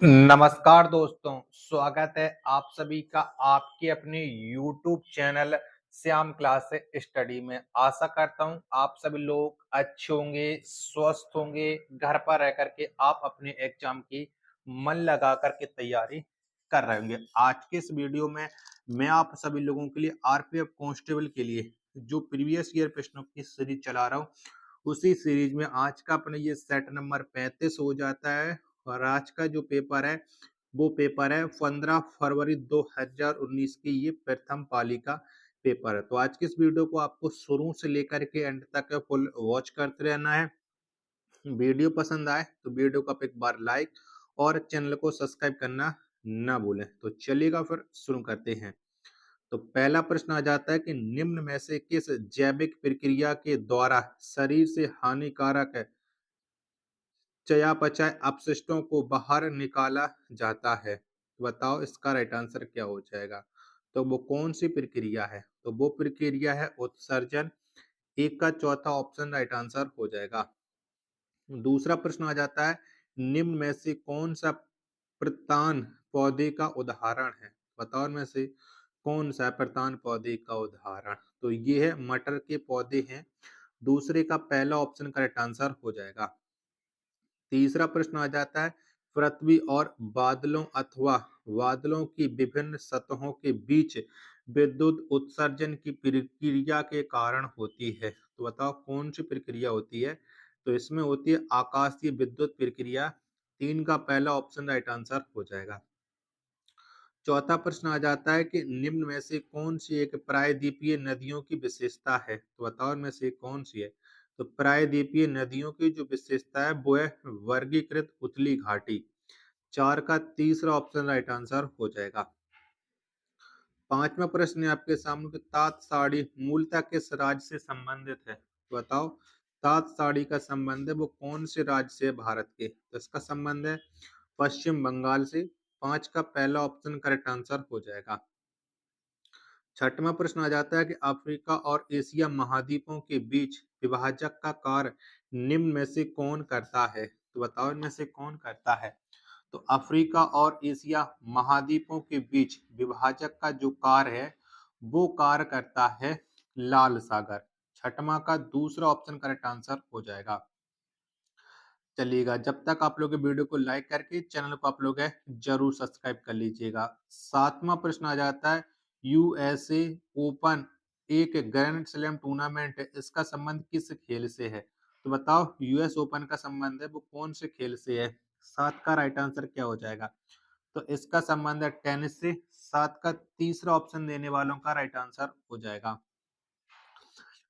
नमस्कार दोस्तों, स्वागत है आप सभी का आपके अपने YouTube channel Shyam class study में। आशा करता हूँ आप सभी लोग अच्छे होंगे, स्वस्थ होंगे, घर पर रह कर के आप अपने एग्जाम की मन लगा कर के तैयारी कर रहे होंगे। आज के इस वीडियो में मैं आप सभी लोगों के लिए आरपीएफ कांस्टेबल के लिए जो प्रीवियस ईयर प्रश्नों की सीरीज चला रहा हूँ, उसी सीरीज में आज का अपना ये सेट नंबर 35 हो जाता है। और आज का जो पेपर है वो पेपर है 15 फरवरी 2019 की, ये प्रथम पाली का पेपर है। तो आज की इस वीडियो को आपको शुरू से लेकर के एंड तक फुल वॉच करते रहना है। वीडियो पसंद आए तो वीडियो को आप एक बार लाइक और चैनल को सब्सक्राइब करना ना भूलें। तो चलिएगा फिर शुरू करते हैं। तो पहला प्रश्न आ जाता है कि निम्न में से किस जैविक प्रक्रिया के द्वारा शरीर से हानिकारक चयापचय अपशिष्टों को बाहर निकाला जाता है? बताओ इसका राइट आंसर क्या हो जाएगा। तो वो कौन सी प्रक्रिया है? तो वो प्रक्रिया है उत्सर्जन। एक का चौथा ऑप्शन राइट आंसर हो जाएगा। दूसरा प्रश्न आ जाता है, निम्न में से कौन सा प्रतान पौधे का उदाहरण है? बताओ इनमें से कौन सा प्रतान पौधे का उदाहरण? तो ये है मटर के पौधे हैं। दूसरे का पहला ऑप्शन करेक्ट आंसर हो जाएगा। तीसरा प्रश्न आ जाता है, पृथ्वी और बादलों अथवा बादलों की विभिन्न सतहों के बीच विद्युत उत्सर्जन की प्रक्रिया के कारण होती है। तो बताओ कौन सी प्रक्रिया होती है? तो इसमें होती है आकाशीय विद्युत प्रक्रिया। तीन का पहला ऑप्शन राइट आंसर हो जाएगा। चौथा प्रश्न आ जाता है कि निम्न में से कौन सी एक प्रायद्वीपीय नदियों की विशेषता है? तो बताओ इनमें से कौन सी है? तो प्रायद्वीपीय नदियों की जो विशेषता है वो है वर्गीकृत उथली घाटी। चार का तीसरा ऑप्शन राइट आंसर हो जाएगा। पांचवा प्रश्न है आपके सामने कि तात साड़ी मूलतः किस राज्य से संबंधित है? तो बताओ तात साड़ी का संबंध है वो कौन से राज्य से है भारत के? तो इसका संबंध है पश्चिम बंगाल से। पांच का पहला ऑप्शन करेक्ट आंसर हो जाएगा। छठवां प्रश्न आ जाता है कि अफ्रीका और एशिया महाद्वीपों के बीच विभाजक का कार्य निम्न में से कौन करता है? तो बताओ इनमें से कौन करता है? तो अफ्रीका और एशिया महाद्वीपों के बीच विभाजक का जो कार्य है वो कार्य करता है लाल सागर। छठवां का दूसरा ऑप्शन करेक्ट आंसर हो जाएगा। चलिएगा, जब तक आप लोग वीडियो को लाइक करके चैनल को आप लोग है जरूर सब्सक्राइब कर लीजिएगा। सातवां प्रश्न आ जाता है, यूएसए ओपन एक ग्रैंड स्लैम टूर्नामेंट है, इसका संबंध किस खेल से है? तो बताओ यूएस ओपन का संबंध है वो कौन से खेल से है? सात का राइट आंसर क्या हो जाएगा? तो इसका संबंध है टेनिस से। सात का तीसरा ऑप्शन देने वालों का राइट आंसर हो जाएगा।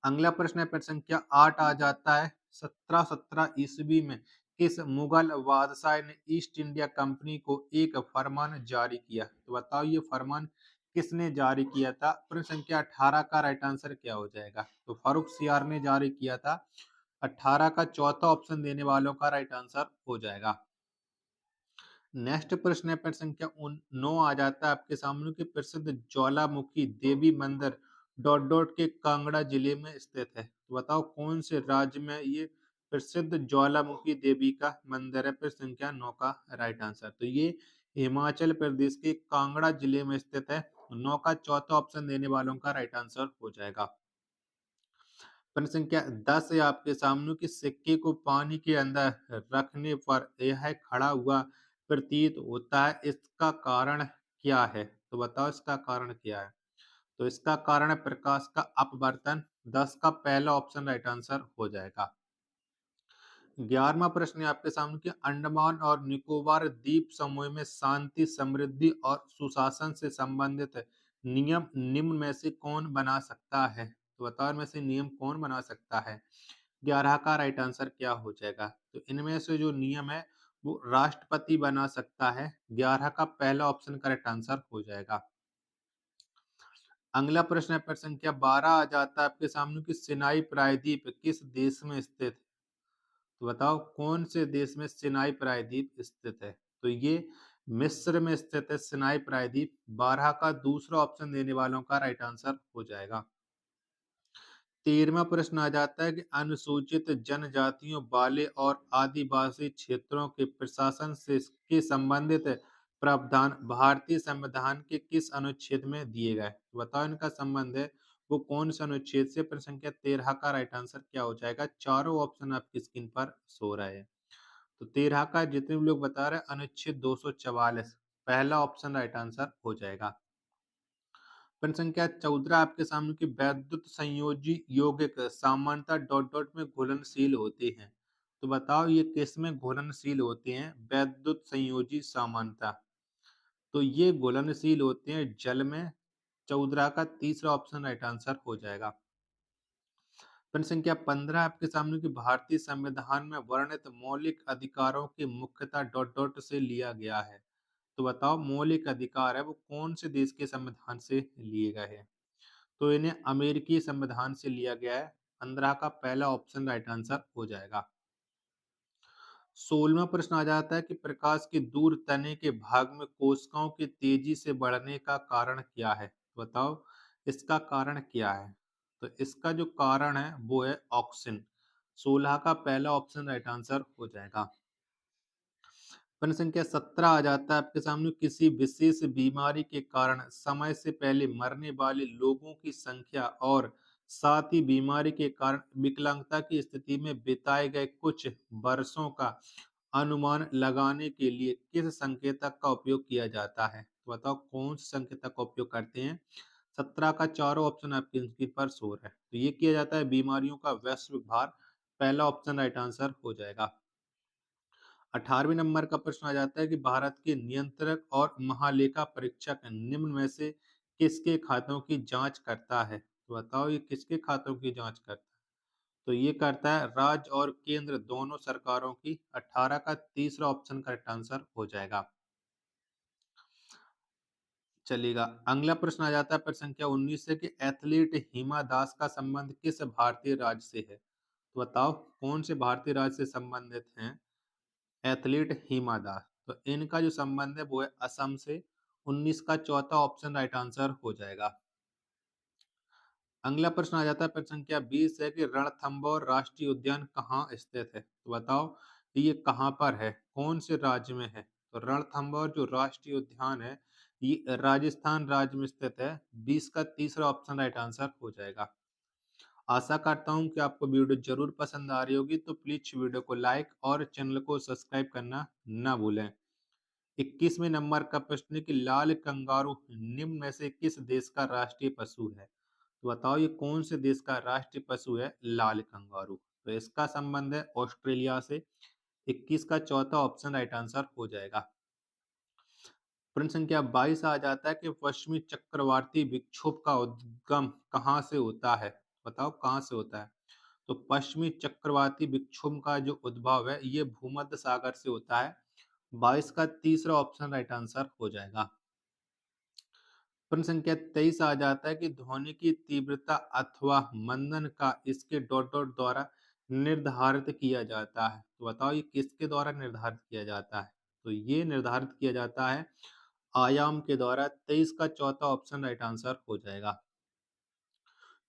अगला प्रश्न है प्रश्न संख्या 8 आ जाता है, 1717 ईस्वी में किस मुगल बादशाह ने ईस्ट इंडिया कंपनी को एक फरमान जारी किया? तो बताओ ये फरमान किसने जारी किया था? प्रश्न संख्या 18 का राइट आंसर क्या हो जाएगा? तो फारूक सियार ने जारी किया था। 18 का चौथा ऑप्शन देने वालों का राइट आंसर हो जाएगा। नेक्स्ट प्रश्न है प्रश्न संख्या 9 आ जाता है आपके सामने कि प्रसिद्ध ज्वालामुखी देवी मंदिर डॉट डॉट के कांगड़ा जिले में स्थित है। तो बताओ कौन से राज्य में ये प्रसिद्ध ज्वालामुखी देवी का मंदिर है? प्रश्न संख्या 9 का राइट आंसर। तो ये हिमाचल प्रदेश के कांगड़ा जिले में स्थित है। 9 का चौथा ऑप्शन देने वालों का राइट आंसर हो जाएगा। प्रश्न संख्या 10 है आपके सामने कि सिक्के को पानी के अंदर रखने पर यह खड़ा हुआ प्रतीत होता है, इसका कारण क्या है? तो बताओ इसका कारण क्या है? तो इसका कारण है प्रकाश का अपवर्तन। 10 का पहला ऑप्शन राइट आंसर हो जाएगा। 11वां प्रश्न है आपके सामने कि अंडमान और निकोबार द्वीप समूह में शांति, समृद्धि और सुशासन से संबंधित नियम निम्न में से कौन बना सकता है? तो बताओ इनमें से नियम कौन बना सकता है? 11 का राइट आंसर क्या हो जाएगा? तो इनमें से जो नियम है वो राष्ट्रपति बना सकता है। 11 का पहला ऑप्शन करेक्ट आंसर हो जाएगा। अगला प्रश्न है प्रश्न संख्या 12 आ जाता है आपके सामने कि सिनाई प्रायद्वीप किस देश में स्थित है? तो बताओ कौन से देश में सिनाई प्रायद्वीप स्थित है? तो ये मिस्र में स्थित है सिनाई प्रायद्वीप। 12 का दूसरा ऑप्शन देने वालों का राइट आंसर हो जाएगा। 13वां प्रश्न आ जाता है कि अनुसूचित जनजातियों वाले और आदिवासी क्षेत्रों के प्रशासन से के संबंधित प्रावधान भारतीय संविधान के किस अनुच्छेद में दिए गए? तो बताओ इनका संबंध है वो कौन से अनुच्छेद से? प्रश्न संख्या 13 का राइट आंसर क्या हो जाएगा? चारों ऑप्शन आपकी स्क्रीन पर शो रहे हैं। तो 13 का जितने भी लोग बता रहे हैं अनुच्छेद 244 पहला ऑप्शन राइट आंसर हो जाएगा। प्रश्न संख्या 14 आपके सामने की वैद्युत संयोजी यौगिक सामान्यतः डॉट डॉट में घुलनशील होते हैं। तो बताओ ये किस में घुलनशील होते हैं? वैद्युत संयोजी सामान्यतः तो ये घुलनशील होते हैं जल में। 14 का तीसरा ऑप्शन राइट आंसर हो जाएगा। प्रश्न संख्या 15 आपके सामने की भारतीय संविधान में वर्णित मौलिक अधिकारों की मुख्यतः डॉट डॉट से लिया गया है। तो बताओ मौलिक अधिकार है वो कौन से देश के संविधान से लिए गए हैं? तो इन्हें अमेरिकी संविधान से लिया गया है। 15 का पहला ऑप्शन राइट आंसर हो जाएगा। 16वां प्रश्न आ जाता है कि प्रकाश के दूर तने के भाग में कोशिकाओं के तेजी से बढ़ने का कारण क्या है? बताओ इसका कारण क्या है? तो इसका जो कारण है वो है ऑक्सिन। 16 का पहला ऑप्शन राइट आंसर हो जाएगा। प्रश्न संख्या 17 आ जाता है आपके सामने किसी विशेष बीमारी के कारण समय से पहले मरने वाले लोगों की संख्या और साथ ही बीमारी के कारण विकलांगता की स्थिति में बिताए गए कुछ वर्षों का अनुमान लगाने के लिए किस संकेतक का उपयोग किया जाता है? तो बताओ कौन से संकेतक का उपयोग करते हैं? 17 का चारों ऑप्शन आपकी स्क्रीन पर शो है। तो ये किया जाता है बीमारियों का वैश्विक भार। पहला ऑप्शन राइट आंसर हो जाएगा। 18वें नंबर का प्रश्न आ जाता है कि भारत के नियंत्रक और महालेखा परीक्षक निम्न में से किसके खातों की जांच करता है? तो बताओ ये किसके खातों की जांच करता है? तो ये करता है राज्य और केंद्र दोनों सरकारों की। 18 का तीसरा ऑप्शन करेक्ट आंसर हो जाएगा। चलेगा अगला प्रश्न आ जाता है प्रश्न संख्या 19 से कि एथलीट हिमा दास का संबंध किस भारतीय राज्य से है? तो बताओ कौन से भारतीय राज्य से संबंधित हैं एथलीट हिमा दास? तो इनका जो संबंध है वो है असम से। 19 का चौथा ऑप्शन राइट आंसर हो जाएगा। अगला प्रश्न आ जाता है प्रश्न संख्या 20 है कि रणथंभौर राष्ट्रीय उद्यान कहाँ स्थित है? तो बताओ ये कहाँ पर है? कौन से राज्य में है? तो रणथंभौर जो राष्ट्रीय उद्यान है ये राजस्थान राज्य में स्थित है। 20 का तीसरा ऑप्शन राइट आंसर हो जाएगा। आशा करता हूँ कि आपको वीडियो जरूर पसंद आ रही होगी तो प्लीज वीडियो को लाइक और चैनल को सब्सक्राइब करना ना भूलें। 21वें नंबर का प्रश्न है कि लाल कंगारू निम्न में से किस देश का राष्ट्रीय पशु है? तो बताओ ये कौन से देश का राष्ट्रीय पशु है लाल कंगारू? तो इसका संबंध है ऑस्ट्रेलिया से। 21 का चौथा ऑप्शन राइट आंसर हो जाएगा। प्रश्न संख्या 22 आ जाता है कि पश्चिमी चक्रवाती विक्षोभ का उद्गम कहाँ से होता है? बताओ कहाँ से होता है? तो पश्चिमी चक्रवाती विक्षोभ का जो उद्भव है ये भूमध्य सागर से होता है। 22 का तीसरा ऑप्शन राइट आंसर हो जाएगा। प्रश्न संख्या 23 आ जाता है कि ध्वनि की तीव्रता अथवा मंदन का इसके डॉट डॉट द्वारा निर्धारित किया जाता है। तो बताओ ये किसके द्वारा निर्धारित किया जाता है? तो ये निर्धारित किया जाता है आयाम के द्वारा। 23 का चौथा ऑप्शन राइट आंसर हो जाएगा।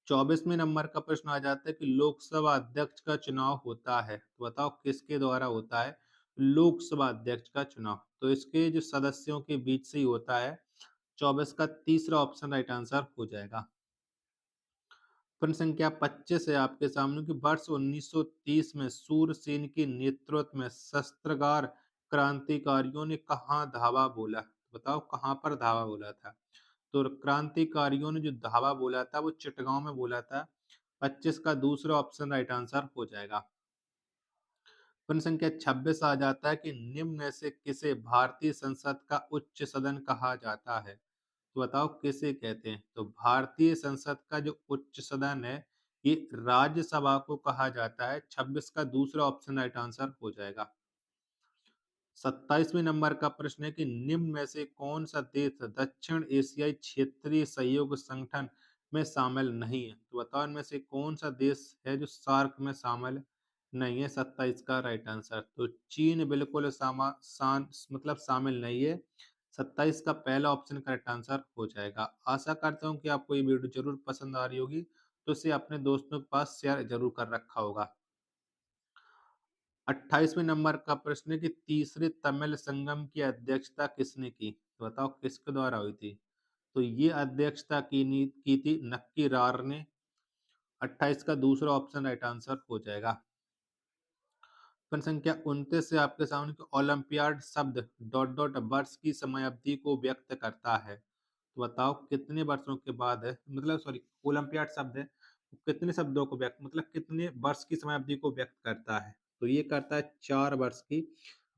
24वें नंबर का प्रश्न आ जाता है कि लोकसभा अध्यक्ष का चुनाव होता है। तो बताओ किसके द्वारा होता है लोकसभा अध्यक्ष का चुनाव? तो इसके जो सदस्यों के बीच से ही होता है। 24 का तीसरा ऑप्शन राइट आंसर हो जाएगा। प्रश्न संख्या 25 है आपके सामने कि वर्ष 1930 में सूरसेन के नेतृत्व में शस्त्रगार क्रांतिकारियों ने कहाँ धावा बोला? बताओ कहाँ पर धावा बोला था? तो क्रांतिकारियों ने जो धावा बोला था वो चिटगांव में बोला था। 25 का दूसरा ऑप्शन राइट आंसर हो जाएगा। प्रश्न संख्या 26 आ जाता है कि निम्न में से किसे भारतीय संसद का उच्च सदन कहा जाता है? तो बताओ किसे कहते हैं? तो भारतीय संसद का जो उच्च सदन है ये राज्यसभा को कहा जाता है। 26 का दूसरा ऑप्शन राइट आंसर हो जाएगा। 27वें नंबर का प्रश्न है कि निम्न में से कौन सा देश दक्षिण एशियाई क्षेत्रीय सहयोग संगठन में शामिल नहीं है? तो बताओ इनमें से कौन सा देश है जो सार्क में शामिल नहीं है? 27 का राइट आंसर तो चीन बिल्कुल मतलब शामिल नहीं है। 27 का पहला ऑप्शन करेक्ट आंसर हो जाएगा। आशा करता हूँ कि आपको ये वीडियो जरूर पसंद आ रही होगी। तो इसे अपने दोस्तों के पास शेयर जरूर कर रखा होगा। 28वें नंबर का प्रश्न है कि तीसरे तमिल संगम की अध्यक्षता किसने की? तो बताओ किसके द्वारा हुई थी? तो ये अध्यक्षता की थी नक्की रार ने। 28 का दूसरा ऑप्शन राइट आंसर हो जाएगा। प्रश्न संख्या 29 से आपके सामने कि ओलंपियाड शब्द डॉट डॉट वर्ष की समयावधि को व्यक्त करता है। तो बताओ कितने वर्षों के बाद है, मतलब सॉरी, ओलंपियाड शब्द है वो कितने शब्दों को व्यक्त, मतलब कितने वर्ष की समयावधि को व्यक्त करता है? तो ये करता है 4 वर्ष की।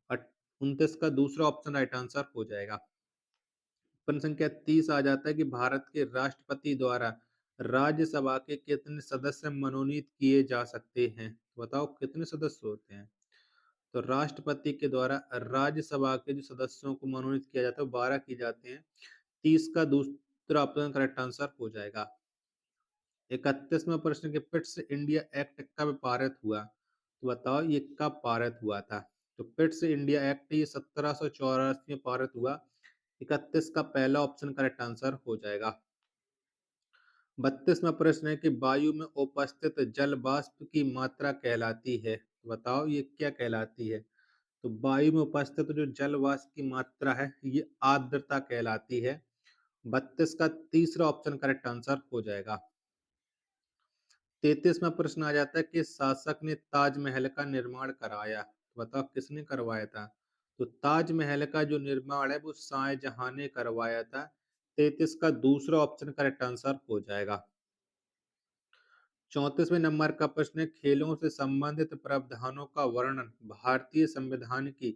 29 का दूसरा ऑप्शन राइट आंसर हो जाएगा। प्रश्न संख्या 30 आ जाता है कि भारत के राष्ट्रपति द्वारा राज्यसभा के कितने सदस्य मनोनीत किए जा सकते हैं? बताओ कितने सदस्य होते हैं? तो राष्ट्रपति के द्वारा राज्यसभा के जो सदस्यों को मनोनीत किया जाता है वो 12 किए जाते हैं। 30 का दूसरा ऑप्शन करेक्ट आंसर हो जाएगा। 31वां प्रश्न के पिट्स इंडिया एक्ट कब पारित हुआ? तो बताओ ये कब पारित हुआ था? तो पिट्स इंडिया एक्ट ये 1784 में पारित हुआ। 31 का पहला ऑप्शन करेक्ट आंसर हो जाएगा। 32वां प्रश्न है कि वायु में उपस्थित जल वाष्प की मात्रा कहलाती है। तो बताओ ये क्या कहलाती है? तो वायु में उपस्थित जो जल वाष्प की मात्रा है ये आर्द्रता कहलाती है। 32 का तीसरा ऑप्शन करेक्ट आंसर हो जाएगा। 33वां प्रश्न आ जाता है कि शासक ने ताजमहल का निर्माण कराया? तो बताओ किसने करवाया था? तो ताजमहल का जो निर्माण है वो शाहजहां ने करवाया था। 33 का दूसरा ऑप्शन करेक्ट आंसर हो जाएगा। 34वें नंबर का प्रश्न है खेलों से संबंधित प्रावधानों का वर्णन भारतीय संविधान की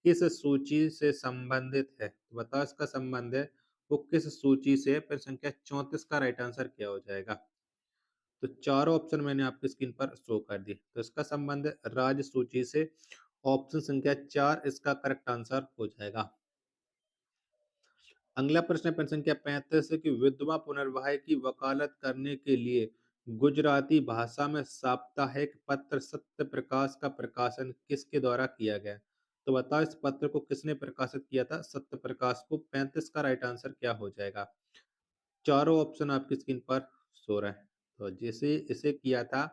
किस सूची से संबंधित है? तो बताओ इसका संबंध है वो किस सूची से? फिर संख्या 34 का राइट आंसर क्या हो जाएगा? तो चारों ऑप्शन मैंने आपकी स्क्रीन पर शो कर दी। तो इसका संबंध है राज्य सूची से। ऑप्शन संख्या 4 इसका करेक्ट आंसर हो जाएगा। अगला प्रश्न है प्रश्न संख्या 35 है कि विधवा पुनर्विवाह की वकालत करने के लिए गुजराती भाषा में साप्ताहिक पत्र सत्य प्रकाश का प्रकाशन किसके द्वारा किया गया? तो बताओ इस पत्र को किसने प्रकाशित किया था सत्य प्रकाश को? 35 का राइट आंसर क्या हो जाएगा? चारों ऑप्शन आपकी स्क्रीन पर शो रहे हैं। तो जिसे इसे किया था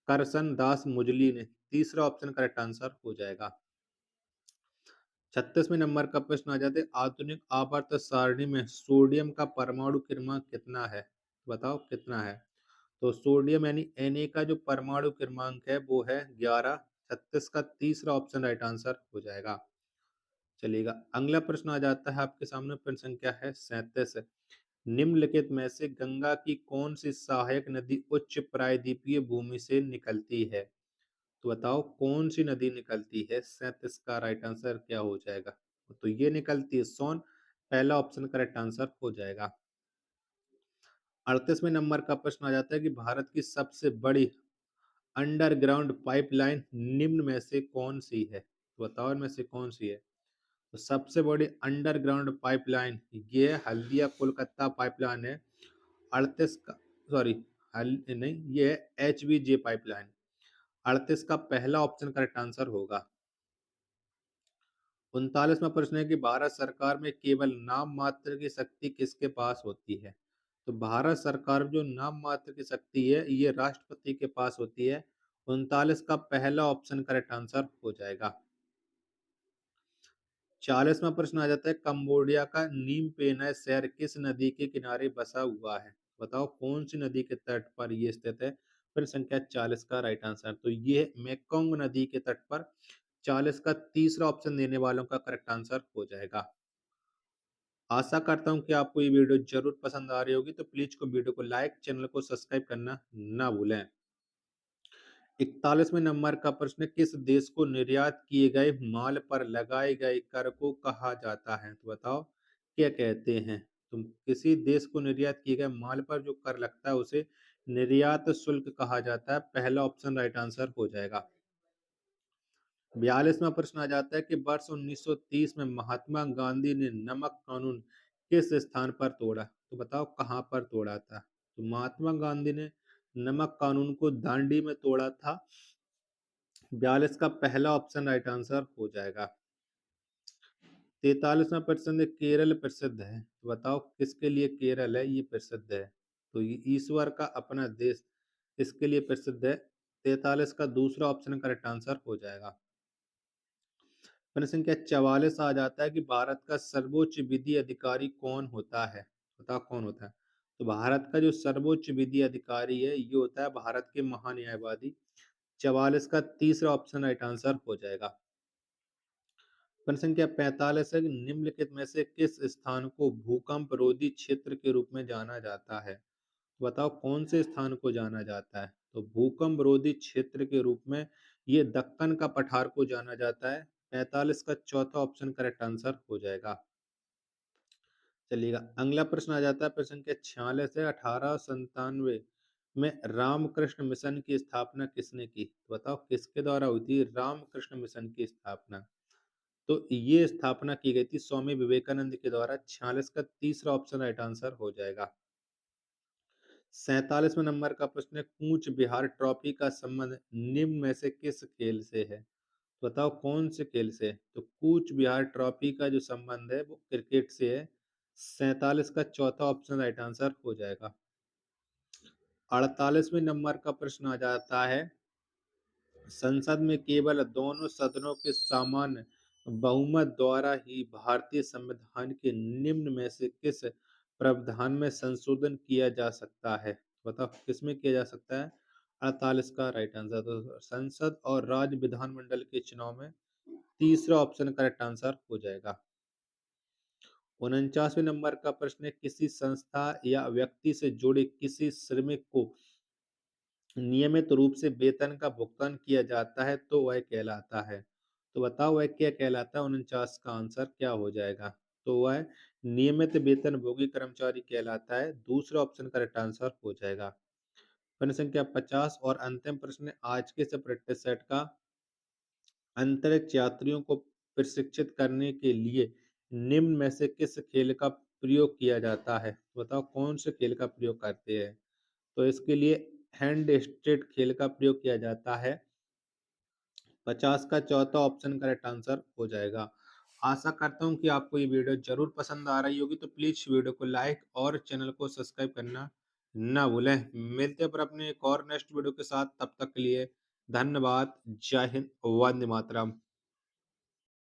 करसन दास मुजली ने। तीसरा ऑप्शन करेक्ट आंसर हो जाएगा। 36वें नंबर का प्रश्न आ जाते हैं आधुनिक आवर्त सारणी में सोडियम का परमाणु क्रमांक कितना है? बताओ कितना है? तो सोडियम यानी Na का जो परमाणु क्रमांक है वो है 11। 36 का तीसरा ऑप्शन राइट आंसर हो जाएगा। चलिएगा अगला प्रश्न आ जाता है आपके सामने। प्रश्न संख्या है 37। निम्नलिखित में से गंगा की कौन सी सहायक नदी उच्च प्रायद्वीपीय भूमि से निकलती है? तो बताओ कौन सी नदी निकलती है? 37 का राइट आंसर क्या हो जाएगा? तो ये निकलती है सोन। पहला ऑप्शन करेक्ट आंसर हो जाएगा। 38वें नंबर का प्रश्न आ जाता है कि भारत की सबसे बड़ी अंडरग्राउंड पाइपलाइन निम्न में से कौन सी है? तो बताओ इनमें से कौन सी है? तो सबसे बड़ी अंडरग्राउंड पाइपलाइन ये हल्दिया कोलकाता पाइपलाइन है। 38 का सॉरी हल नहीं ये है HVJ पाइपलाइन। 38 का पहला ऑप्शन करेक्ट आंसर होगा। 39वां प्रश्न है कि भारत सरकार में केवल नाम मात्र की शक्ति किसके पास होती है? तो भारत सरकार जो नाम मात्र की शक्ति है ये राष्ट्रपति के पास होती है। 39 का पहला ऑप्शन करेक्ट आंसर हो जाएगा। 40वां प्रश्न आ जाता है कंबोडिया का नीम पेनय शहर किस नदी के किनारे बसा हुआ है? बताओ कौन सी नदी के तट पर ये स्थित है? फिर संख्या 40 का राइट आंसर तो ये मेकोंग नदी के तट पर। 40 का तीसरा ऑप्शन देने वालों का करेक्ट आंसर हो जाएगा। आशा करता हूँ कि आपको ये वीडियो जरूर पसंद आ रही होगी तो प्लीज को वीडियो को लाइक चैनल को सब्सक्राइब करना ना भूलें। 41वें नंबर का प्रश्न किस देश को निर्यात किए गए माल पर लगाए गए कर को कहा जाता है? तो बताओ क्या कहते हैं? तुम किसी देश को निर्यात किए गए माल पर जो कर लगता है उसे निर्यात शुल्क कहा जाता है। पहला ऑप्शन राइट आंसर हो जाएगा। 42वां प्रश्न आ जाता है कि वर्ष 1930 में महात्मा गांधी ने नमक कानून किस स्थान पर तोड़ा? तो बताओ कहाँ पर तोड़ा था? तो महात्मा गांधी ने नमक कानून को दांडी में तोड़ा था। 42 का पहला ऑप्शन राइट आंसर हो जाएगा। 43वां प्रश्न केरल प्रसिद्ध है? तो बताओ किसके लिए केरल है ये प्रसिद्ध है? तो ये ईश्वर का अपना देश इसके लिए प्रसिद्ध है। 43 का दूसरा ऑप्शन करेक्ट आंसर हो जाएगा। प्रश्न संख्या 44 आ जाता है कि भारत का सर्वोच्च विधि अधिकारी कौन होता है? बताओ कौन होता है? तो भारत का जो सर्वोच्च विधि अधिकारी है ये होता है भारत के महान्यायवादी। 44 का तीसरा ऑप्शन राइट आंसर हो जाएगा। प्रश्न संख्या 45 है कि निम्नलिखित में से किस स्थान को भूकंप रोधी क्षेत्र के रूप में जाना जाता है? बताओ कौन से स्थान को जाना जाता है? तो भूकंप रोधी क्षेत्र के रूप में ये दक्कन का पठार को जाना जाता है। 45 का चौथा ऑप्शन करेक्ट आंसर हो जाएगा। चलिएगा अगला प्रश्न आ जाता है प्रश्न संख्या 46 है 1897 में रामकृष्ण मिशन की स्थापना किसने की? तो बताओ किसके द्वारा हुई थी रामकृष्ण मिशन की स्थापना? तो ये स्थापना की गई थी स्वामी विवेकानंद के द्वारा। 46 का तीसरा ऑप्शन राइट आंसर हो जाएगा। 47वें नंबर का प्रश्न है कूच बिहार ट्रॉफी का संबंध निम्न में से किस खेल से है? तो बताओ कौन से खेल से? तो कूच बिहार ट्रॉफी का जो संबंध है वो क्रिकेट से है। 47 का चौथा ऑप्शन राइट आंसर हो जाएगा। 48वें नंबर का प्रश्न आ जाता है संसद में केवल दोनों सदनों के सामान्य बहुमत द्वारा ही भारतीय संविधान के निम्न में से किस प्रावधान में संशोधन किया जा सकता है? बताओ किसमें किया जा सकता है? 48 का राइट आंसर तो संसद और राज्य विधानमंडल के चुनाव में तीसरा ऑप्शन करेक्ट आंसर हो जाएगा। 49वें नंबर का प्रश्न है किसी संस्था या व्यक्ति से जुड़े किसी श्रमिक को नियमित रूप से वेतन का भुगतान किया जाता है तो वह कहलाता है। तो बताओ वह क्या कहलाता है? 49 का आंसर क्या हो जाएगा? तो वह नियमित वेतनभोगी कर्मचारी कहलाता है। दूसरा ऑप्शन करेक्ट आंसर हो जाएगा। प्रश्न संख्या 50 और अंतिम प्रश्न आज के इस प्रैक्टिस सेट का अंतरिक्ष यात्रियों को प्रशिक्षित करने के लिए निम्न में से किस खेल का प्रयोग किया जाता है? बताओ कौन से खेल का प्रयोग करते हैं? तो इसके लिए हैंड स्ट्रेट खेल का प्रयोग किया जाता है। 50 का चौथा ऑप्शन करेक्ट आंसर हो जाएगा। आशा करता हूँ कि आपको ये वीडियो जरूर पसंद आ रही होगी, तो प्लीज वीडियो को लाइक और चैनल को सब्सक्राइब करना ना भूलें। मिलते हैं पर अपने एक और नेक्स्ट वीडियो के साथ, तब तक के लिए धन्यवाद। जय हिंद, वंदे मातरम।